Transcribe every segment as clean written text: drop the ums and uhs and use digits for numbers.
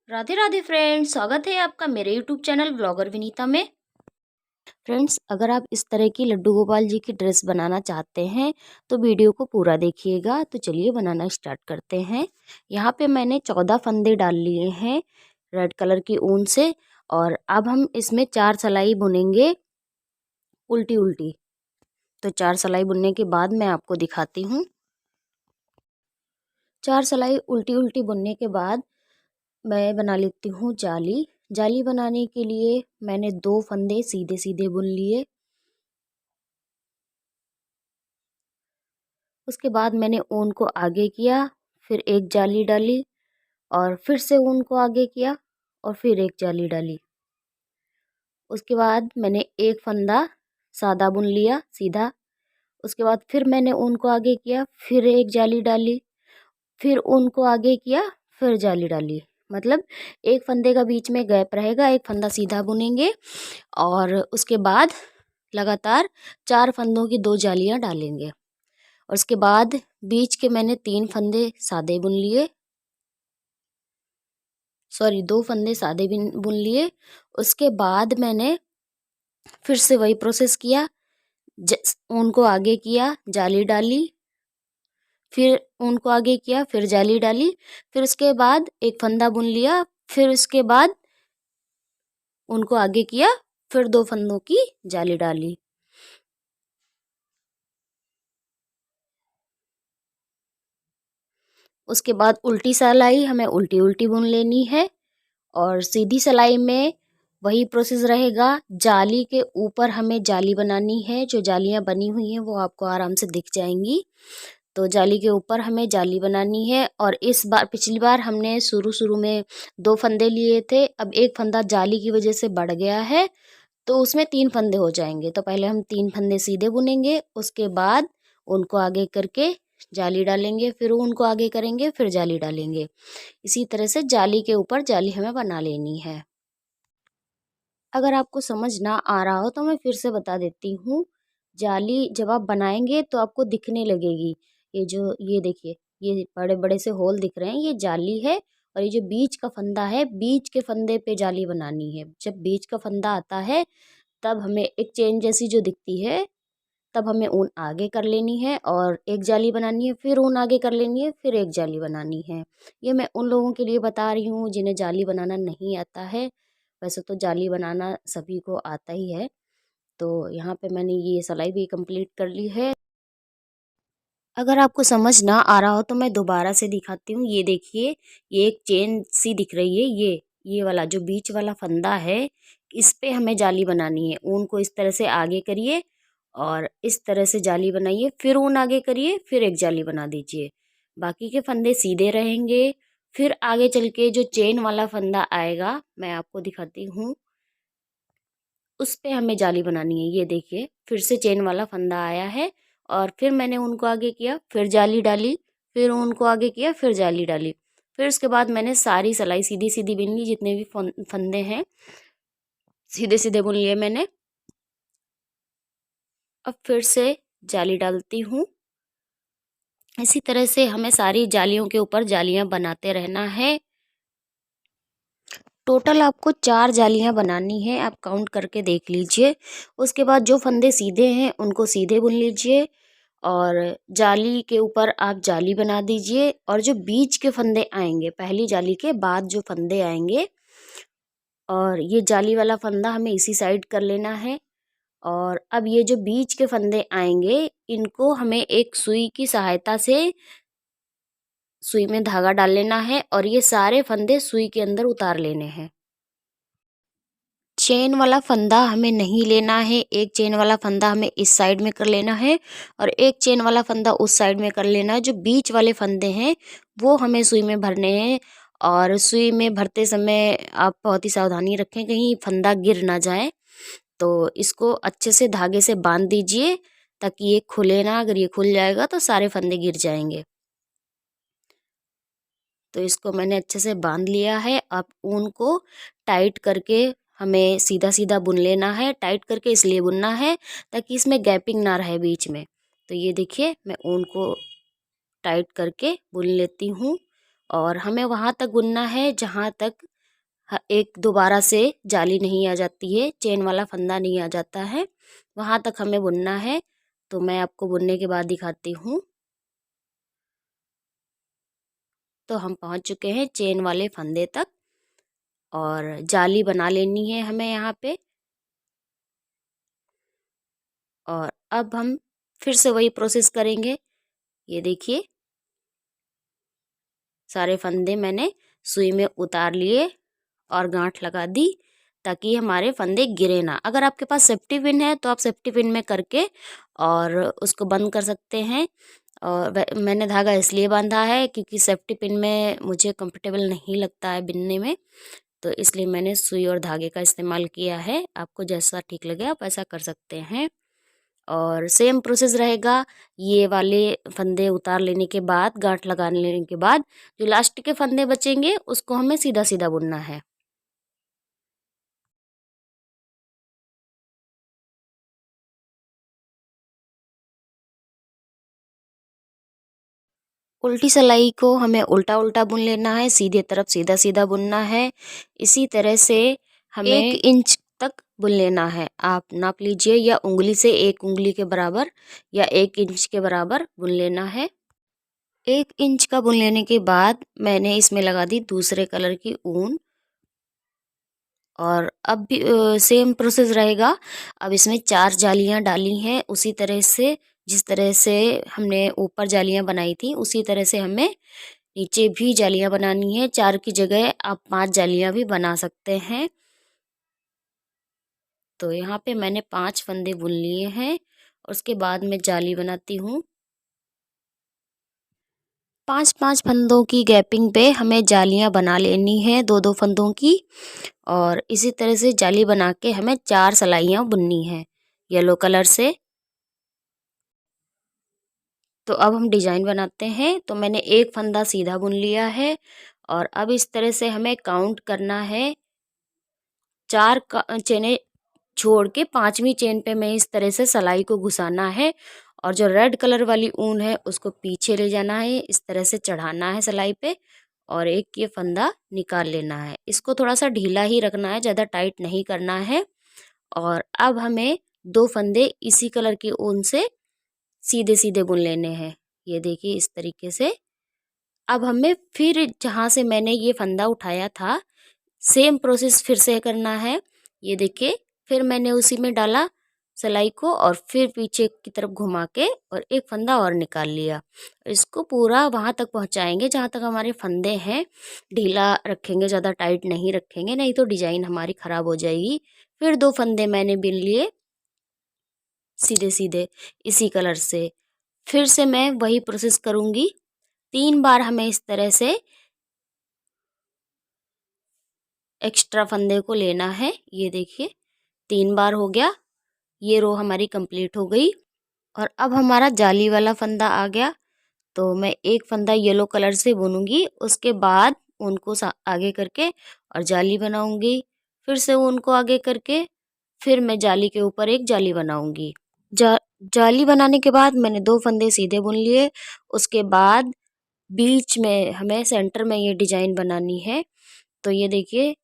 Radhe Radhe friends, स्वागत है आपका मेरे यूट्यूब चैनल ब्लॉगर विनीता में। फ्रेंड्स, अगर आप इस तरह की लड्डू गोपाल जी की ड्रेस बनाना चाहते हैं तो वीडियो को पूरा देखिएगा। तो चलिए बनाना स्टार्ट करते हैं। यहाँ पे मैंने 14 फंदे डाल लिए हैं रेड कलर की ऊन से। और अब हम इसमें 4 सिलाई बुनेंगे उल्टी उल्टी। तो 4 सिलाई बुनने के बाद मैं आपको दिखाती हूँ। 4 सिलाई उल्टी उल्टी बुनने के बाद मैं बना लेती हूँ जाली। जाली बनाने के लिए मैंने 2 फंदे सीधे सीधे बुन लिए। उसके बाद मैंने ऊन को आगे किया, फिर एक जाली डाली और फिर से ऊन को आगे किया और फिर एक जाली डाली। उसके बाद मैंने एक फंदा सादा बुन लिया सीधा। उसके बाद फिर मैंने ऊन को आगे किया, फिर एक जाली डाली, फिर ऊन को आगे किया, फिर जाली डाली। मतलब एक फंदे का बीच में गैप रहेगा, एक फंदा सीधा बुनेंगे और उसके बाद लगातार 4 फंदों की 2 जालियां डालेंगे। और उसके बाद बीच के मैंने 3 फंदे सादे बुन लिए, 2 फंदे सादे बुन लिए। उसके बाद मैंने फिर से वही प्रोसेस किया। ऊन को आगे किया, जाली डाली, फिर ऊन को आगे किया, फिर जाली डाली, फिर उसके बाद एक फंदा बुन लिया, फिर उसके बाद ऊन को आगे किया, फिर 2 फंदों की जाली डाली। उसके बाद उल्टी सिलाई हमें उल्टी उल्टी बुन लेनी है और सीधी सिलाई में वही प्रोसेस रहेगा। जाली के ऊपर हमें जाली बनानी है। जो जालियां बनी हुई हैं वो आपको आराम से दिख जाएंगी। तो जाली के ऊपर हमें जाली बनानी है। और इस बार पिछली बार हमने शुरू में 2 फंदे लिए थे, अब एक फंदा जाली की वजह से बढ़ गया है तो उसमें 3 फंदे हो जाएंगे। तो पहले हम 3 फंदे सीधे बुनेंगे, उसके बाद उनको आगे करके जाली डालेंगे, फिर उनको आगे करेंगे, फिर जाली डालेंगे। इसी तरह से जाली के ऊपर जाली हमें बना लेनी है। अगर आपको समझ ना आ रहा हो तो मैं फिर से बता देती हूँ। जाली जब आप बनाएंगे तो आपको दिखने लगेगी। ये देखिए, ये बड़े बड़े से होल दिख रहे हैं, ये जाली है। और ये जो बीच का फंदा है, बीच के फंदे पे जाली बनानी है। जब बीच का फंदा आता है तब हमें एक चेन जैसी जो दिखती है, तब हमें ऊन आगे कर लेनी है और एक जाली बनानी है, फिर ऊन आगे कर लेनी है, फिर एक जाली बनानी है। ये मैं उन लोगों के लिए बता रही हूँ जिन्हें जाली बनाना नहीं आता है। वैसे तो जाली बनाना सभी को आता ही है। तो यहाँ पे मैंने ये सिलाई भी कंप्लीट कर ली है। अगर आपको समझ ना आ रहा हो तो मैं दोबारा से दिखाती हूँ। ये देखिए, ये एक चेन सी दिख रही है। ये वाला जो बीच वाला फंदा है, इस पे हमें जाली बनानी है। ऊन को इस तरह से आगे करिए और इस तरह से जाली बनाइए, फिर ऊन आगे करिए, फिर एक जाली बना दीजिए। बाकी के फंदे सीधे रहेंगे। फिर आगे चल के जो चेन वाला फंदा आएगा, मैं आपको दिखाती हूँ, उस पे हमें जाली बनानी है। ये देखिए, फिर से चेन वाला फंदा आया है और फिर मैंने उनको आगे किया, फिर जाली डाली, फिर उनको आगे किया, फिर जाली डाली। फिर उसके बाद मैंने सारी सिलाई सीधी सीधी बुन ली। जितने भी फंदे हैं सीधे सीधे बुन लिए मैंने। अब फिर से जाली डालती हूँ। इसी तरह से हमें सारी जालियों के ऊपर जालियां बनाते रहना है। टोटल आपको 4 जालियां बनानी है, आप काउंट करके देख लीजिए। उसके बाद जो फंदे सीधे हैं उनको सीधे बुन लीजिए और जाली के ऊपर आप जाली बना दीजिए। और जो बीच के फंदे आएंगे, पहली जाली के बाद जो फंदे आएंगे, और ये जाली वाला फंदा हमें इसी साइड कर लेना है। और अब ये जो बीच के फंदे आएंगे, इनको हमें एक सुई की सहायता से सुई में धागा डाल लेना है और ये सारे फंदे सुई के अंदर उतार लेने हैं। चेन वाला फंदा हमें नहीं लेना है। एक चेन वाला फंदा हमें इस साइड में कर लेना है और एक चेन वाला फंदा उस साइड में कर लेना है। जो बीच वाले फंदे हैं वो हमें सुई में भरने हैं। और सुई में भरते समय आप बहुत ही सावधानी रखें, कहीं फंदा गिर ना जाए। तो इसको अच्छे से धागे से बांध दीजिए ताकि ये खुले ना। अगर ये खुल जाएगा तो सारे फंदे गिर जाएंगे। तो इसको मैंने अच्छे से बांध लिया है। अब ऊन को टाइट करके हमें सीधा सीधा बुन लेना है। टाइट करके इसलिए बुनना है ताकि इसमें गैपिंग ना रहे बीच में। तो ये देखिए, मैं ऊन को टाइट करके बुन लेती हूँ। और हमें वहाँ तक बुनना है जहाँ तक एक दोबारा से जाली नहीं आ जाती है, चेन वाला फंदा नहीं आ जाता है, वहाँ तक हमें बुनना है। तो मैं आपको बुनने के बाद दिखाती हूँ। तो हम पहुँच चुके हैं चेन वाले फंदे तक और जाली बना लेनी है हमें यहाँ पे। और अब हम फिर से वही प्रोसेस करेंगे। ये देखिए सारे फंदे मैंने सुई में उतार लिए और गांठ लगा दी ताकि हमारे फंदे गिरे ना। अगर आपके पास सेफ्टी पिन है तो आप सेफ्टी पिन में करके और उसको बंद कर सकते हैं। और मैंने धागा इसलिए बांधा है क्योंकि सेफ्टी पिन में मुझे कंफर्टेबल नहीं लगता है बिनने में, तो इसलिए मैंने सुई और धागे का इस्तेमाल किया है। आपको जैसा ठीक लगे आप ऐसा कर सकते हैं। और सेम प्रोसेस रहेगा। ये वाले फंदे उतार लेने के बाद, गांठ लगा लेने के बाद, जो लास्ट के फंदे बचेंगे उसको हमें सीधा सीधा बुनना है। उल्टी सिलाई को हमें उल्टा उल्टा बुन लेना है, सीधे तरफ सीधा सीधा बुनना है। इसी तरह से हमें 1 इंच तक बुन लेना है। आप नाप लीजिए, या उंगली से 1 उंगली के बराबर या 1 इंच के बराबर बुन लेना है। 1 इंच का बुन लेने के बाद मैंने इसमें लगा दी दूसरे कलर की ऊन। और अब भी सेम प्रोसेस रहेगा। अब इसमें 4 जालियां डाली हैं, उसी तरह से जिस तरह से हमने ऊपर जालियां बनाई थी उसी तरह से हमें नीचे भी जालियां बनानी है। 4 की जगह आप 5 जालियां भी बना सकते हैं। तो यहाँ पे मैंने 5 फंदे बुन लिए हैं। उसके बाद मैं जाली बनाती हूँ। 5-5 फंदों की गैपिंग पे हमें जालियां बना लेनी है, 2-2 फंदों की। और इसी तरह से जाली बना के हमें 4 सिलाइयाँ बुननी है येलो कलर से। तो अब हम डिजाइन बनाते हैं। तो मैंने एक फंदा सीधा बुन लिया है और अब इस तरह से हमें काउंट करना है। 4 चेनें छोड़ के 5वीं चेन पे मैं इस तरह से सिलाई को घुसाना है और जो रेड कलर वाली ऊन है उसको पीछे ले जाना है, इस तरह से चढ़ाना है सिलाई पे और एक ये फंदा निकाल लेना है। इसको थोड़ा सा ढीला ही रखना है, ज़्यादा टाइट नहीं करना है। और अब हमें 2 फंदे इसी कलर की ऊन से सीधे सीधे बुन लेने हैं। ये देखिए इस तरीके से। अब हमें फिर जहाँ से मैंने ये फंदा उठाया था सेम प्रोसेस फिर से करना है। ये देखिए फिर मैंने उसी में डाला सिलाई को और फिर पीछे की तरफ घुमा के और एक फंदा और निकाल लिया। इसको पूरा वहाँ तक पहुँचाएंगे जहाँ तक हमारे फंदे हैं। ढीला रखेंगे, ज़्यादा टाइट नहीं रखेंगे, नहीं तो डिजाइन हमारी ख़राब हो जाएगी। फिर 2 फंदे मैंने बिन लिए सीधे सीधे इसी कलर से। फिर से मैं वही प्रोसेस करूँगी। 3 बार हमें इस तरह से एक्स्ट्रा फंदे को लेना है। ये देखिए 3 बार हो गया। ये रो हमारी कंप्लीट हो गई और अब हमारा जाली वाला फंदा आ गया। तो मैं एक फंदा येलो कलर से बुनूंगी, उसके बाद उनको आगे करके और जाली बनाऊंगी। फिर से उनको आगे करके फिर मैं जाली के ऊपर एक जाली बनाऊंगी। जाली बनाने के बाद मैंने 2 फंदे सीधे बुन लिए। उसके बाद बीच में हमें सेंटर में ये डिजाइन बनानी है। तो ये देखिए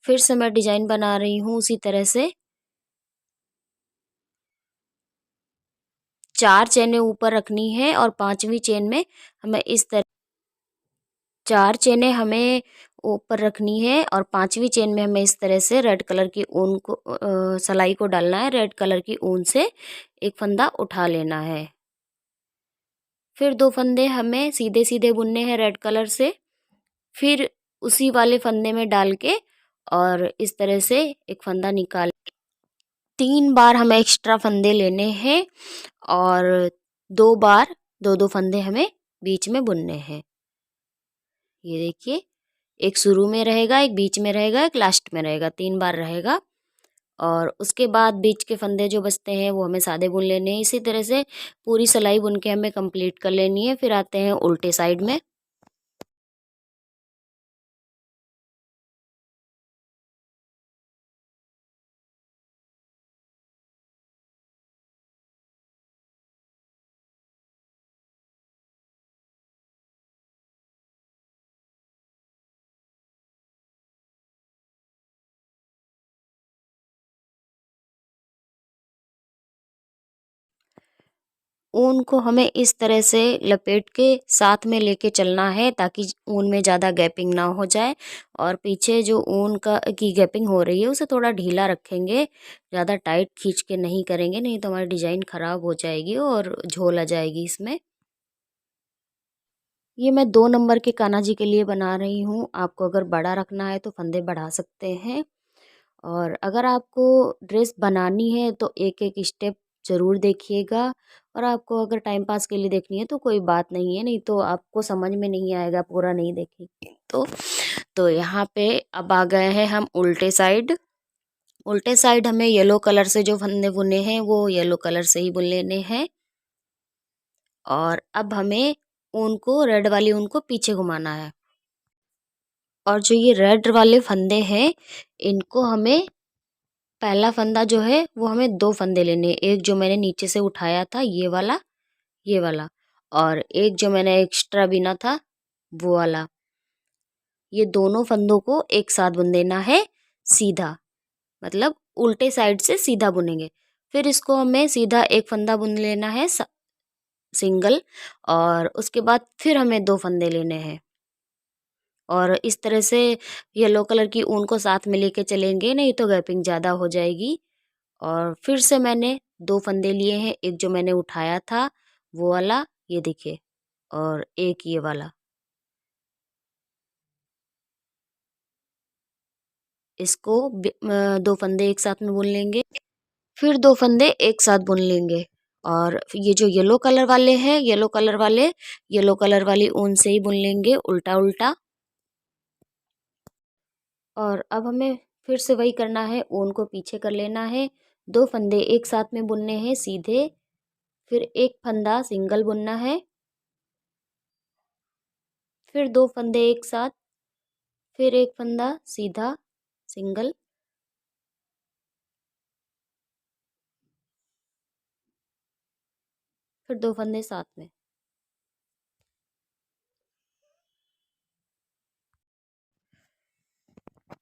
फिर से मैं डिजाइन बना रही हूँ उसी तरह से। 4 चेनें ऊपर रखनी है और 5वीं चेन में हमें इस तरह 4 चेनें हमें ऊपर रखनी है और 5वीं चेन में हमें इस तरह से रेड कलर की ऊन को सिलाई को डालना है। रेड कलर की ऊन से एक फंदा उठा लेना है। फिर 2 फंदे हमें सीधे सीधे बुनने हैं रेड कलर से। फिर उसी वाले फंदे में डाल के और इस तरह से एक फंदा निकाल 3 बार हमें एक्स्ट्रा फंदे लेने हैं और 2 बार 2-2 फंदे हमें बीच में बुनने हैं। ये देखिए एक शुरू में रहेगा, एक बीच में रहेगा, एक लास्ट में रहेगा, 3 बार रहेगा। और उसके बाद बीच के फंदे जो बचते हैं वो हमें सादे बुन लेने हैं। इसी तरह से पूरी सिलाई बुन के हमें कंप्लीट कर लेनी है। फिर आते हैं उल्टे साइड में। ऊन को हमें इस तरह से लपेट के साथ में लेके चलना है ताकि ऊन में ज़्यादा गैपिंग ना हो जाए। और पीछे जो ऊन का की गैपिंग हो रही है उसे थोड़ा ढीला रखेंगे, ज़्यादा टाइट खींच के नहीं करेंगे, नहीं तो हमारी डिज़ाइन ख़राब हो जाएगी और झोल आ जाएगी इसमें। ये मैं 2 नंबर के कान्हा जी के लिए बना रही हूँ। आपको अगर बड़ा रखना है तो फंदे बढ़ा सकते हैं। और अगर आपको ड्रेस बनानी है तो एक-एक स्टेप ज़रूर देखिएगा। और आपको अगर टाइम पास के लिए देखनी है तो कोई बात नहीं है, नहीं तो आपको समझ में नहीं आएगा, पूरा नहीं देखेंगे तो। यहाँ पे अब आ गए हैं हम उल्टे साइड। उल्टे साइड हमें येलो कलर से जो फंदे बुने हैं वो येलो कलर से ही बुन लेने हैं। और अब हमें ऊन को, रेड वाली ऊन को पीछे घुमाना है। और जो ये रेड वाले फंदे हैं इनको हमें, पहला फंदा जो है वो हमें 2 फंदे लेने हैं। एक जो मैंने नीचे से उठाया था ये वाला, और एक जो मैंने एक्स्ट्रा बिना था वो वाला। ये दोनों फंदों को एक साथ बुन देना है सीधा, मतलब उल्टे साइड से सीधा बुनेंगे। फिर इसको हमें सीधा एक फंदा बुन लेना है सिंगल, और उसके बाद फिर हमें 2 फंदे लेने हैं। और इस तरह से येलो कलर की ऊन को साथ में लेके चलेंगे, नहीं तो गैपिंग ज़्यादा हो जाएगी। और फिर से मैंने 2 फंदे लिए हैं, एक जो मैंने उठाया था वो वाला, ये देखिए, और एक ये वाला। इसको 2 फंदे एक साथ में बुन लेंगे, फिर 2 फंदे एक साथ बुन लेंगे। और ये जो येलो कलर वाले हैं, येलो कलर वाली ऊन से ही बुन लेंगे उल्टा-उल्टा। और अब हमें फिर से वही करना है, ऊन को पीछे कर लेना है, 2 फंदे एक साथ में बुनने हैं सीधे, फिर एक फंदा सिंगल बुनना है, फिर 2 फंदे एक साथ, फिर एक फंदा सीधा सिंगल, फिर 2 फंदे साथ में।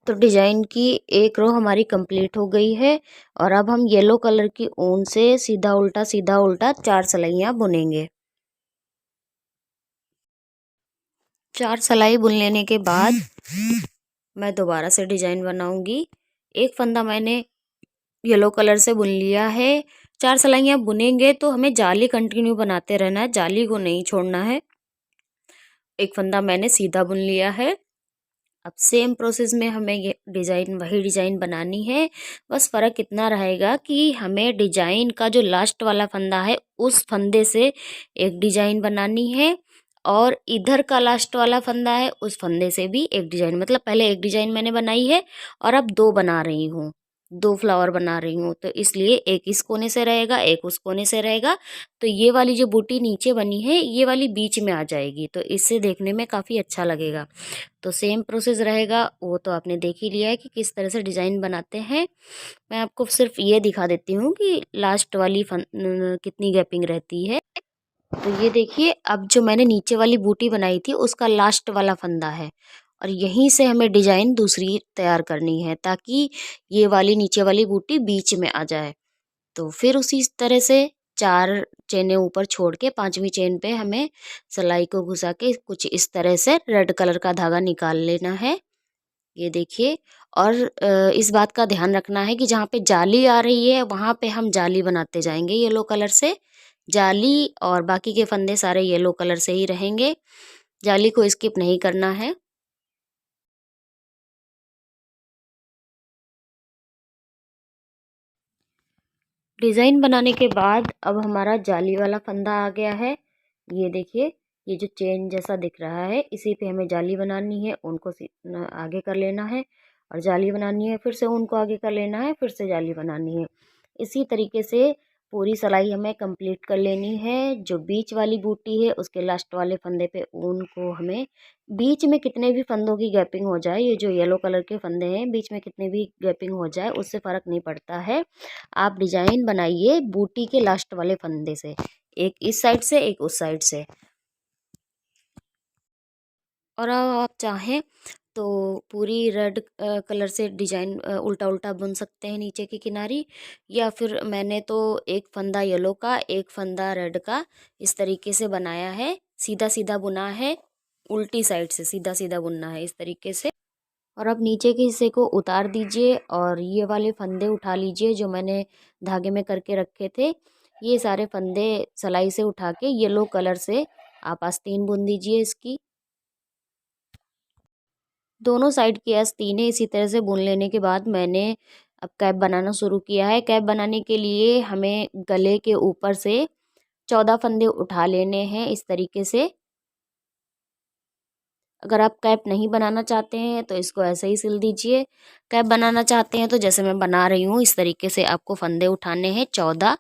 तो डिजाइन की एक रो हमारी कंप्लीट हो गई है। और अब हम येलो कलर की ऊन से सीधा उल्टा 4 सलाइयाँ बुनेंगे। 4 सलाई बुन लेने के बाद मैं दोबारा से डिजाइन बनाऊंगी। एक फंदा मैंने येलो कलर से बुन लिया है। 4 सलाइयाँ बुनेंगे तो हमें जाली कंटिन्यू बनाते रहना है, जाली को नहीं छोड़ना है। एक फंदा मैंने सीधा बुन लिया है। अब सेम प्रोसेस में हमें ये डिज़ाइन, वही डिज़ाइन बनानी है। बस फ़र्क इतना रहेगा कि हमें डिज़ाइन का जो लास्ट वाला फंदा है उस फंदे से एक डिज़ाइन बनानी है, और इधर का लास्ट वाला फंदा है उस फंदे से भी एक डिज़ाइन, मतलब पहले एक डिज़ाइन मैंने बनाई है और अब 2 बना रही हूँ, 2 फ्लावर बना रही हूँ। तो इसलिए एक इस कोने से रहेगा, एक उस कोने से रहेगा। तो ये वाली जो बूटी नीचे बनी है ये वाली बीच में आ जाएगी, तो इससे देखने में काफ़ी अच्छा लगेगा। तो सेम प्रोसेस रहेगा, वो तो आपने देख ही लिया है कि किस तरह से डिज़ाइन बनाते हैं। मैं आपको सिर्फ ये दिखा देती हूँ कि लास्ट वाली कितनी गैपिंग रहती है। तो ये देखिए, अब जो मैंने नीचे वाली बूटी बनाई थी उसका लास्ट वाला फंदा है, और यहीं से हमें डिज़ाइन दूसरी तैयार करनी है ताकि ये वाली नीचे वाली बूटी बीच में आ जाए। तो फिर उसी तरह से 4 चेनें ऊपर छोड़ के 5वीं चेन पे हमें सिलाई को घुसा के कुछ इस तरह से रेड कलर का धागा निकाल लेना है। ये देखिए। और इस बात का ध्यान रखना है कि जहाँ पे जाली आ रही है वहाँ पे हम जाली बनाते जाएंगे येलो कलर से, जाली, और बाकी के फंदे सारे येलो कलर से ही रहेंगे, जाली को स्किप नहीं करना है। डिज़ाइन बनाने के बाद अब हमारा जाली वाला फंदा आ गया है। ये देखिए, ये जो चेन जैसा दिख रहा है इसी पे हमें जाली बनानी है, उनको आगे कर लेना है, और जाली बनानी है, फिर से उनको आगे कर लेना है, फिर से जाली बनानी है। इसी तरीके से पूरी सिलाई हमें कंप्लीट कर लेनी है। जो बीच वाली बूटी है उसके लास्ट वाले फंदे पे ऊन को हमें, बीच में कितने भी फंदों की गैपिंग हो जाए, ये जो येलो कलर के फंदे हैं बीच में कितने भी गैपिंग हो जाए उससे फ़र्क नहीं पड़ता है। आप डिजाइन बनाइए बूटी के लास्ट वाले फंदे से, एक इस साइड से एक उस साइड से। और अब आप चाहें तो पूरी रेड कलर से डिजाइन उल्टा उल्टा बुन सकते हैं नीचे की किनारी, या फिर मैंने तो एक फंदा येलो का एक फंदा रेड का इस तरीके से बनाया है। सीधा सीधा बुना है, उल्टी साइड से सीधा सीधा बुनना है इस तरीके से। और अब नीचे के हिस्से को उतार दीजिए और ये वाले फंदे उठा लीजिए जो मैंने धागे में करके रखे थे। ये सारे फंदे सिलाई से उठा के येलो कलर से आप आस्तीन बुन दीजिए इसकी। दोनों साइड की आस्तीनें इसी तरह से बुन लेने के बाद मैंने अब कैप बनाना शुरू किया है। कैप बनाने के लिए हमें गले के ऊपर से 14 फंदे उठा लेने हैं इस तरीके से। अगर आप कैप नहीं बनाना चाहते हैं तो इसको ऐसे ही सिल दीजिए। कैप बनाना चाहते हैं तो जैसे मैं बना रही हूँ इस तरीके से आपको फंदे उठाने हैं 14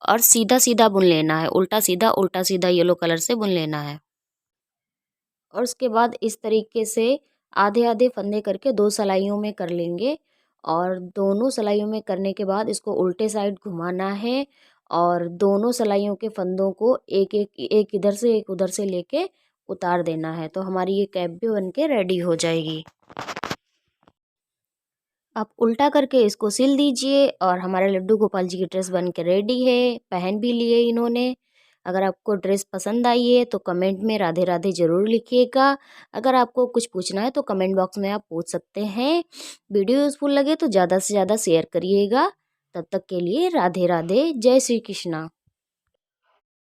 और सीधा सीधा बुन लेना है, उल्टा सीधा येलो कलर से बुन लेना है। और उसके बाद इस तरीके से आधे आधे फंदे करके 2 सिलाइयों में कर लेंगे। और दोनों सिलाइयों में करने के बाद इसको उल्टे साइड घुमाना है और दोनों सिलाइयों के फंदों को एक एक एक इधर से एक उधर से लेके उतार देना है। तो हमारी ये कैप भी बन के रेडी हो जाएगी। आप उल्टा करके इसको सिल दीजिए और हमारे लड्डू गोपाल जी की ड्रेस बन के रेडी है। पहन भी लिए इन्होंने। अगर आपको ड्रेस पसंद आई है तो कमेंट में राधे राधे ज़रूर लिखिएगा। अगर आपको कुछ पूछना है तो कमेंट बॉक्स में आप पूछ सकते हैं। वीडियो यूज़फुल लगे तो ज़्यादा से ज़्यादा शेयर करिएगा। तब तक के लिए राधे राधे, जय श्री कृष्णा।